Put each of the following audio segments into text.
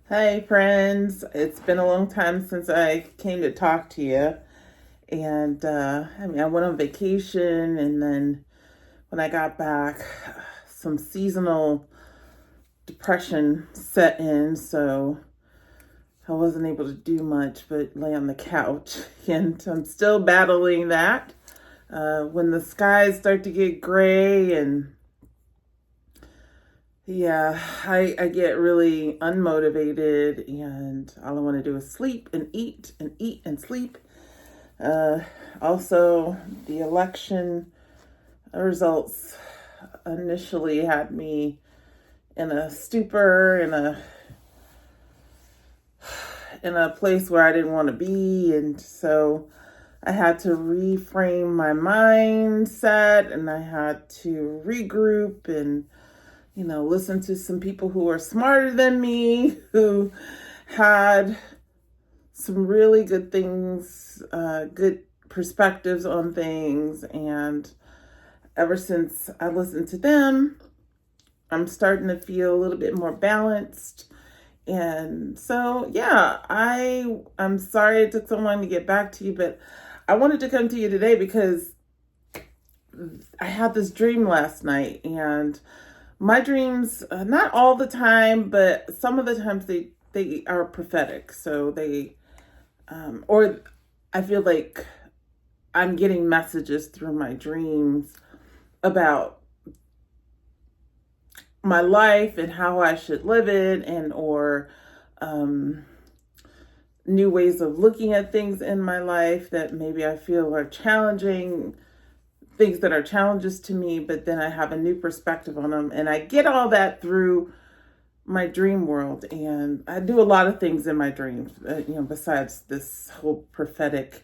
Hi, friends. It's been a long time since I came to talk to you. I went on vacation, and then when I got back, some seasonal depression set in, so I wasn't able to do much but lay on the couch. And I'm still battling that. When the skies start to get gray and yeah, I get really unmotivated, and all I want to do is sleep and eat and sleep. Uh, Also, the election results initially had me in a stupor, in a place where I didn't want to be, and so I had to reframe my mindset, and I had to regroup and listen to some people who are smarter than me, who had some really good things, good perspectives on things. And ever since I listened to them, I'm starting to feel a little bit more balanced. And so, yeah, I'm sorry it took so long to get back to you, but I wanted to come to you today because I had this dream last night, and my dreams, not all the time, but some of the times they are prophetic. So or I feel like I'm getting messages through my dreams about my life and how I should live it, and or um, new ways of looking at things in my life that maybe I feel are challenging, things that are challenges to me, but then I have a new perspective on them, and I get all that through my dream world. And I do a lot of things in my dreams, besides this whole prophetic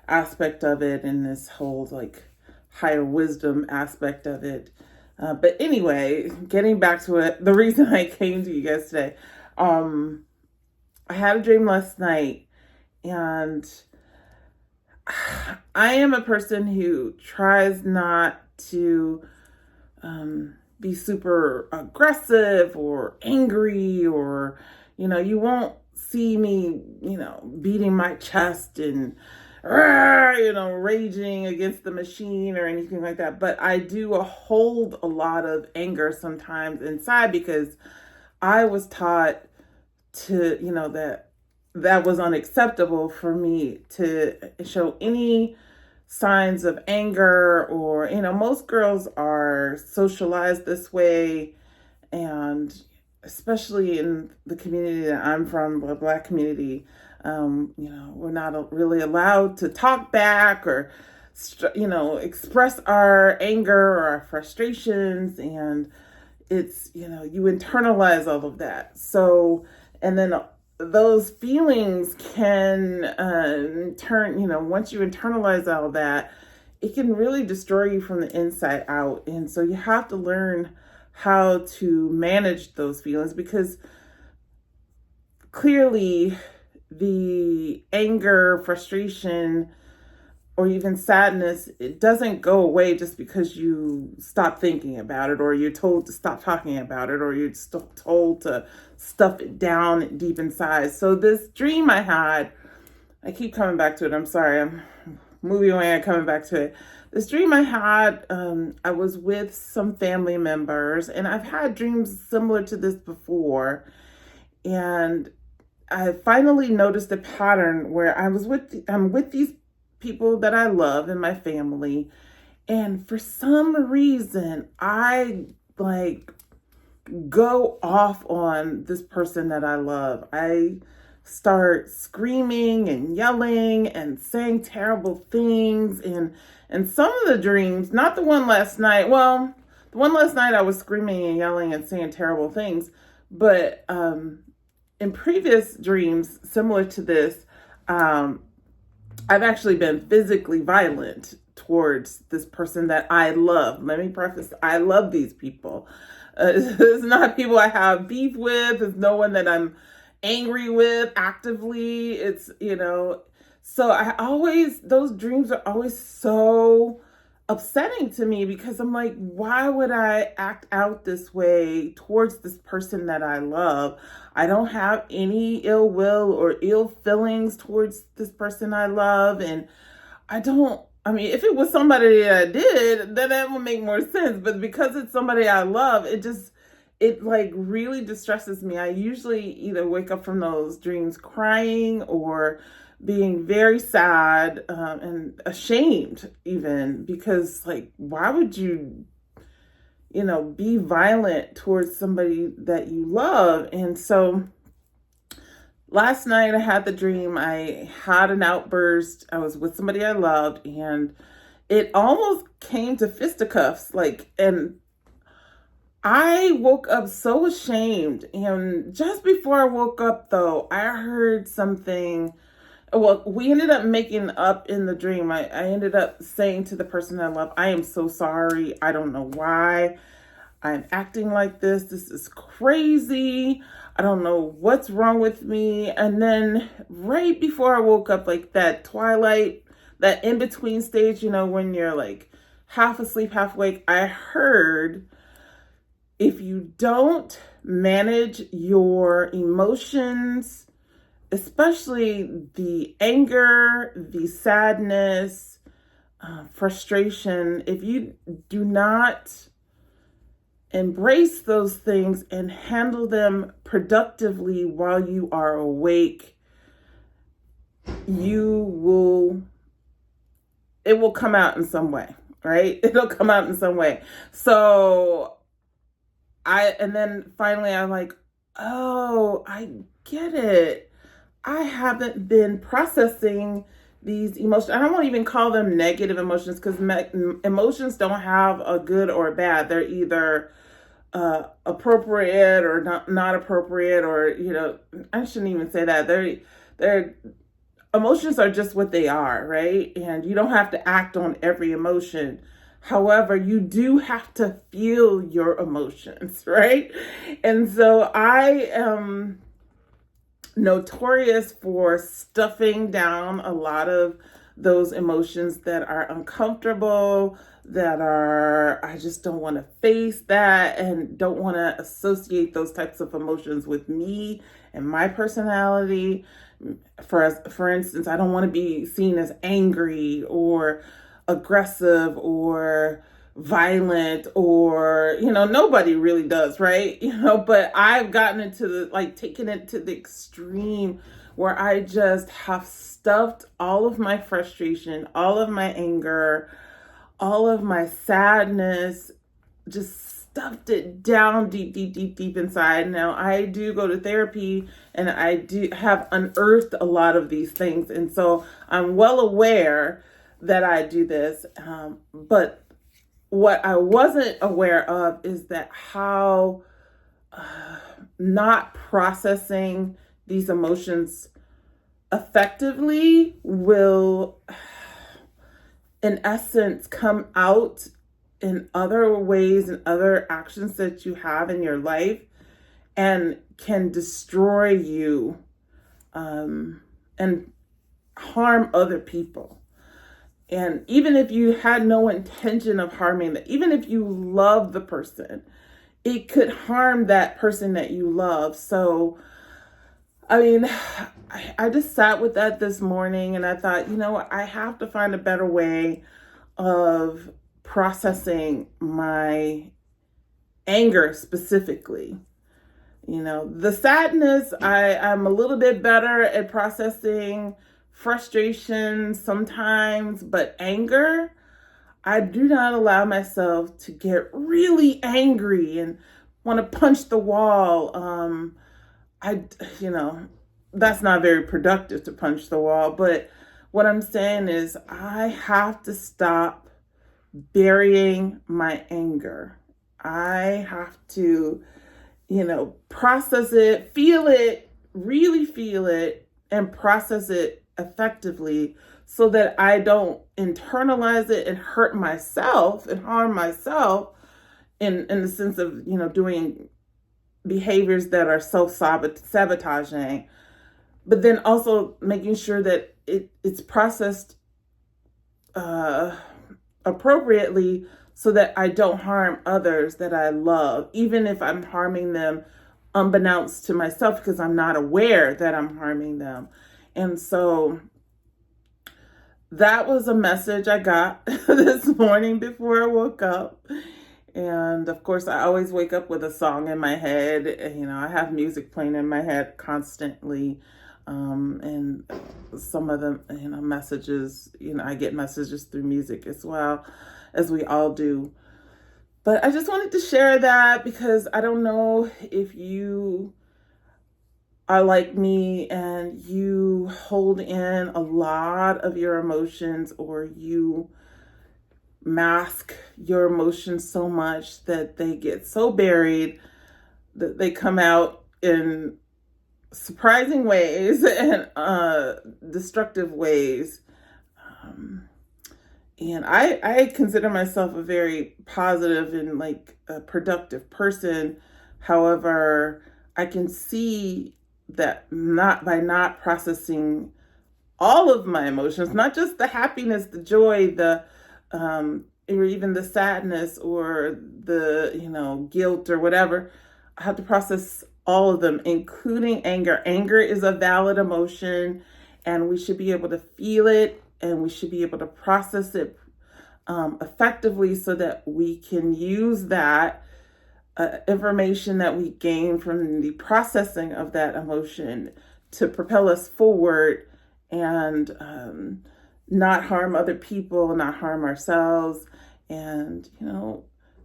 aspect of it and this whole like higher wisdom aspect of it. But anyway, getting back to it, the reason I came to you guys today, um, I had a dream last night, and I am a person who tries not to be super aggressive or angry, or, you won't see me, beating my chest and, raging against the machine or anything like that. But I do hold a lot of anger sometimes inside because I was taught to, that was unacceptable for me to show any signs of anger. Or, most girls are socialized this way, and especially in the community that I'm from, the Black community, we're not really allowed to talk back or express our anger or our frustrations. And it's, you internalize all of that. So, and then those feelings can turn, once you internalize all that, it can really destroy you from the inside out. And so you have to learn how to manage those feelings, because clearly the anger, frustration, or even sadness, it doesn't go away just because you stop thinking about it, or you're told to stop talking about it, or you're told to stuff it down deep inside. So this dream I had, I keep coming back to it. I'm sorry, I'm moving away and coming back to it. This dream I had, I was with some family members, and I've had dreams similar to this before. And I finally noticed a pattern where I'm with these people that I love in my family, and for some reason I like go off on this person that I love. I start screaming and yelling and saying terrible things, and some of the dreams, not the one last night. Well, the one last night I was screaming and yelling and saying terrible things, but in previous dreams similar to this, um, I've actually been physically violent towards this person that I love. Let me preface, I love these people. It's not people I have beef with. It's no one that I'm angry with actively. So those dreams are always so upsetting to me because I'm like, why would I act out this way towards this person that I love? I don't have any ill will or ill feelings towards this person I love. And I mean, if it was somebody that I did, then that would make more sense. But because it's somebody I love, it like really distresses me. I usually either wake up from those dreams crying or being very sad, and ashamed even, because like, why would you, be violent towards somebody that you love? And so last night I had the dream. I had an outburst. I was with somebody I loved, and it almost came to fisticuffs. And I woke up so ashamed. And just before I woke up, though, I heard something. Well, we ended up making up in the dream. I ended up saying to the person I love, I am so sorry. I don't know why I'm acting like this. This is crazy. I don't know what's wrong with me. And then right before I woke up, like that twilight, that in between stage, when you're like half asleep, half awake, I heard, if you don't manage your emotions, especially the anger, the sadness, frustration, if you do not embrace those things and handle them productively while you are awake, it will come out in some way, right? It'll come out in some way. So and then finally I'm like, oh, I get it. I haven't been processing these emotions. I don't want to even call them negative emotions, because emotions don't have a good or a bad. They're either appropriate or not appropriate, or I shouldn't even say that. They're emotions are just what they are, right? And you don't have to act on every emotion. However, you do have to feel your emotions, right? And so I am notorious for stuffing down a lot of those emotions that are uncomfortable, I just don't want to face that, and don't want to associate those types of emotions with me and my personality. For instance, I don't want to be seen as angry or aggressive or violent, or nobody really does, right? But I've gotten into taking it to the extreme where I just have stuffed all of my frustration, all of my anger, all of my sadness, just stuffed it down deep, deep, deep, deep inside. Now, I do go to therapy, and I do have unearthed a lot of these things. And so I'm well aware that I do this. But what I wasn't aware of is that how not processing these emotions effectively will, in essence, come out in other ways and other actions that you have in your life, and can destroy you, and harm other people. And even if you had no intention of harming them, even if you love the person, it could harm that person that you love. So, I mean, I just sat with that this morning, and I thought, I have to find a better way of processing my anger specifically. The sadness, I'm a little bit better at processing frustration sometimes, but anger, I do not allow myself to get really angry and want to punch the wall. That's not very productive to punch the wall, but what I'm saying is I have to stop burying my anger. I have to, process it, feel it, really feel it, and process it effectively, so that I don't internalize it and hurt myself and harm myself in the sense of, doing behaviors that are self-sabotaging, but then also making sure that it's processed appropriately so that I don't harm others that I love, even if I'm harming them unbeknownst to myself because I'm not aware that I'm harming them. And so that was a message I got this morning before I woke up. And of course, I always wake up with a song in my head. You know, I have music playing in my head constantly. And some of the, messages, I get messages through music as well, as we all do. But I just wanted to share that because I don't know if you are like me and you hold in a lot of your emotions, or you mask your emotions so much that they get so buried that they come out in surprising ways and destructive ways. And I consider myself a very positive and a productive person. However, I can see that not processing all of my emotions, not just the happiness, the joy, the or even the sadness or the guilt or whatever. I have to process all of them, including anger. Anger is a valid emotion, and we should be able to feel it, and we should be able to process it effectively so that we can use that information that we gain from the processing of that emotion to propel us forward and not harm other people, not harm ourselves, and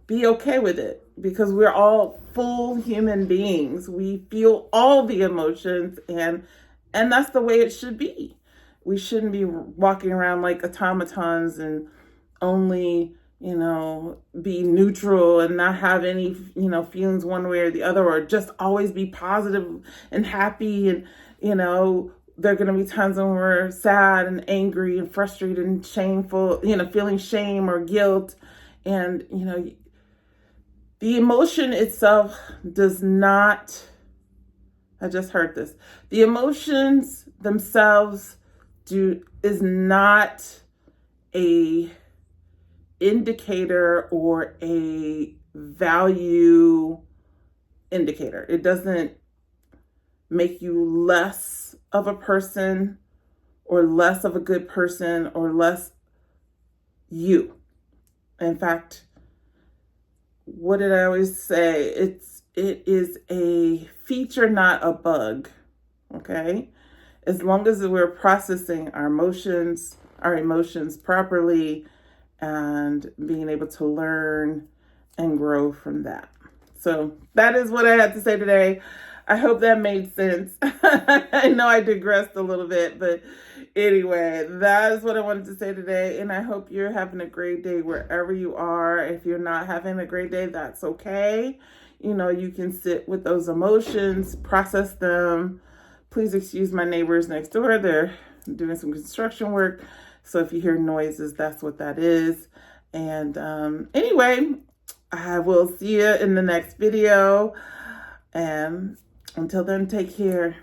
be okay with it, because we're all full human beings. We feel all the emotions, and that's the way it should be. We shouldn't be walking around like automatons and only be neutral and not have any feelings one way or the other, or just always be positive and happy. And there are going to be times when we're sad and angry and frustrated and shameful, feeling shame or guilt. And the emotion itself does not, I just heard this, the emotions themselves is not a indicator or a value indicator. It doesn't make you less of a person or less of a good person or less you. In fact, what did I always say? It is a feature, not a bug. Okay? As long as we're processing our emotions properly and being able to learn and grow from that. So that is what I had to say today. I hope that made sense. I know I digressed a little bit, but anyway, that is what I wanted to say today. And I hope you're having a great day wherever you are. If you're not having a great day, that's okay. You can sit with those emotions, process them. Please excuse my neighbors next door. They're doing some construction work. So if you hear noises, that's what that is. And anyway, I will see you in the next video. And until then, take care.